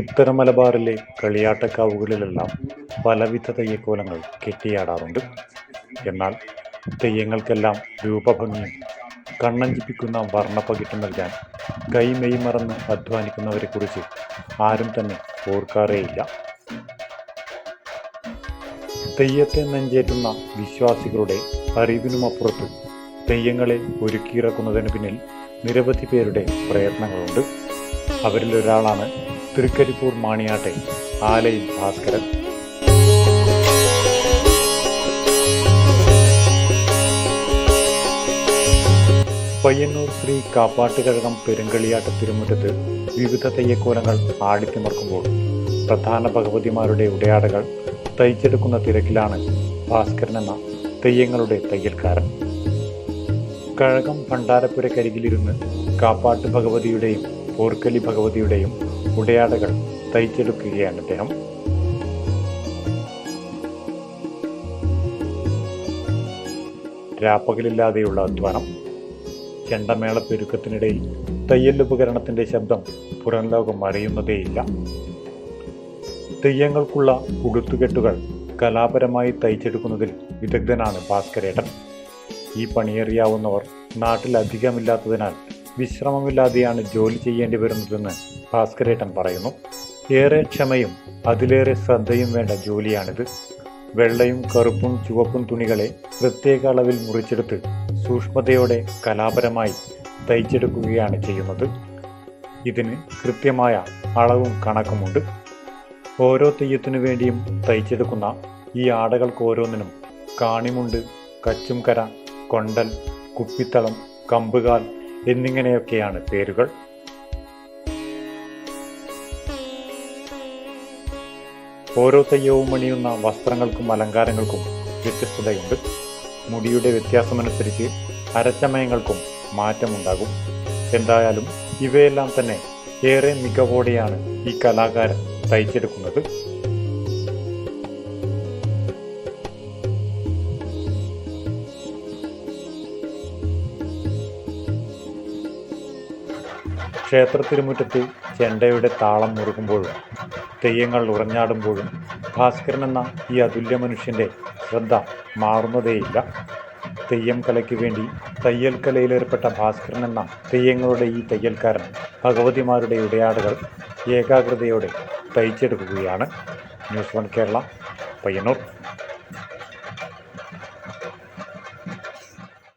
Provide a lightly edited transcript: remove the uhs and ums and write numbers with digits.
ഉത്തര മലബാറിലെ കളിയാട്ടക്കാവുകളിലെല്ലാം പലവിധ തെയ്യക്കോലങ്ങൾ കെട്ടിയാടാറുണ്ട്. എന്നാൽ തെയ്യങ്ങൾക്കെല്ലാം രൂപഭംഗിയും കണ്ണഞ്ചിപ്പിക്കുന്ന വർണ്ണപ്പകിട്ട് നൽകാൻ കൈമെയ് മറന്ന് അധ്വാനിക്കുന്നവരെക്കുറിച്ച് ആരും തന്നെ ഓർക്കാറേയില്ല. തെയ്യത്തെ നെഞ്ചേറ്റുന്ന വിശ്വാസികളുടെ അറിവിനുമപ്പുറത്ത് തെയ്യങ്ങളെ ഒരുക്കിയിറക്കുന്നതിന് പിന്നിൽ നിരവധി പേരുടെ പ്രയത്നങ്ങളുണ്ട്. അവരിലൊരാളാണ് തൃക്കരിപ്പൂർ മാണിയാട്ടെ ആലയിൽ ഭാസ്കരൻ. പയ്യന്നൂർ ശ്രീ കാപ്പാട്ടുകഴകം പെരുങ്കളിയാട്ട തിരുമുറ്റത്ത് വിവിധ തെയ്യക്കോലങ്ങൾ ആടിത്തിമർക്കുമ്പോൾ പ്രധാന ഭഗവതിമാരുടെ ഉടയാടകൾ തയ്ച്ചെടുക്കുന്ന തിരക്കിലാണ് ഭാസ്കരൻ എന്ന തെയ്യങ്ങളുടെ തയ്യൽക്കാരൻ. കഴകം ഭണ്ഡാരപ്പുരക്കരികിലിരുന്ന് കാപ്പാട്ട് ഭഗവതിയുടെയും പോർക്കലി ഭഗവതിയുടെയും ഉടയാടകൾ തയ്ച്ചെടുക്കുകയാണ് അദ്ദേഹം. രാപ്പകലില്ലാതെയുള്ള അധ്വാനം. ചെണ്ടമേളപ്പെരുക്കത്തിനിടയിൽ തയ്യലുപകരണത്തിന്റെ ശബ്ദം പുറം ലോകം അറിയുന്നതേയില്ല. തെയ്യങ്ങൾക്കുള്ള ഉടുത്തുകെട്ടുകൾ കലാപരമായി തയ്ച്ചെടുക്കുന്നതിൽ വിദഗ്ധനാണ് ഭാസ്കരേട്ടൻ. ഈ പണിയറിയാവുന്നവർ നാട്ടിൽ അധികമില്ലാത്തതിനാൽ വിശ്രമമില്ലാതെയാണ് ജോലി ചെയ്യേണ്ടി വരുന്നതെന്ന് ഭാസ്കരേട്ടൻ പറയുന്നു. ഏറെ ക്ഷമയും അതിലേറെ ശ്രദ്ധയും വേണ്ട ജോലിയാണിത്. വെള്ളയും കറുപ്പും ചുവപ്പും തുണികളെ പ്രത്യേക അളവിൽ മുറിച്ചെടുത്ത് സൂക്ഷ്മതയോടെ കലാപരമായി തയ്ച്ചെടുക്കുകയാണ് ചെയ്യുന്നത്. ഇതിന് കൃത്യമായ അളവും കണക്കുമുണ്ട്. ഓരോ തെയ്യത്തിനു വേണ്ടിയും തയ്ച്ചെടുക്കുന്ന ഈ ആടകൾക്ക് ഓരോന്നിനും കാണിമുണ്ട്, കച്ചുംകര, കൊണ്ടൽ, കുപ്പിത്തളം, കമ്പുകാൽ എന്നിങ്ങനെയൊക്കെയാണ് പേരുകൾ. ഓരോ തെയ്യവും അണിയുന്ന വസ്ത്രങ്ങൾക്കും അലങ്കാരങ്ങൾക്കും വ്യത്യസ്തതയുണ്ട്. മുടിയുടെ വ്യത്യാസമനുസരിച്ച് അരച്ചമയങ്ങൾക്കും മാറ്റമുണ്ടാകും. എന്തായാലും ഇവയെല്ലാം തന്നെ ഏറെ മികവോടെയാണ് ഈ കലാകാരൻ തയ്ച്ചെടുക്കുന്നത്. ക്ഷേത്ര തിരുമുറ്റത്ത് ചെണ്ടയുടെ താളം മുറുകുമ്പോഴും തെയ്യങ്ങൾ ഉറഞ്ഞാടുമ്പോഴും ഭാസ്കരൻ എന്ന ഈ അതുല്യ മനുഷ്യൻ്റെ ശ്രദ്ധ മാറുന്നതേയില്ല. തെയ്യം കലയ്ക്ക് വേണ്ടി തയ്യൽ കലയിലേർപ്പെട്ട ഭാസ്കരൻ എന്ന തെയ്യങ്ങളുടെ ഈ തയ്യൽക്കാരൻ ഭഗവതിമാരുടെ ഉടയാടകൾ ഏകാഗ്രതയോടെ തയ്ച്ചെടുക്കുകയാണ്. ന്യൂസ് 1 കേരള, പയ്യന്നൂർ.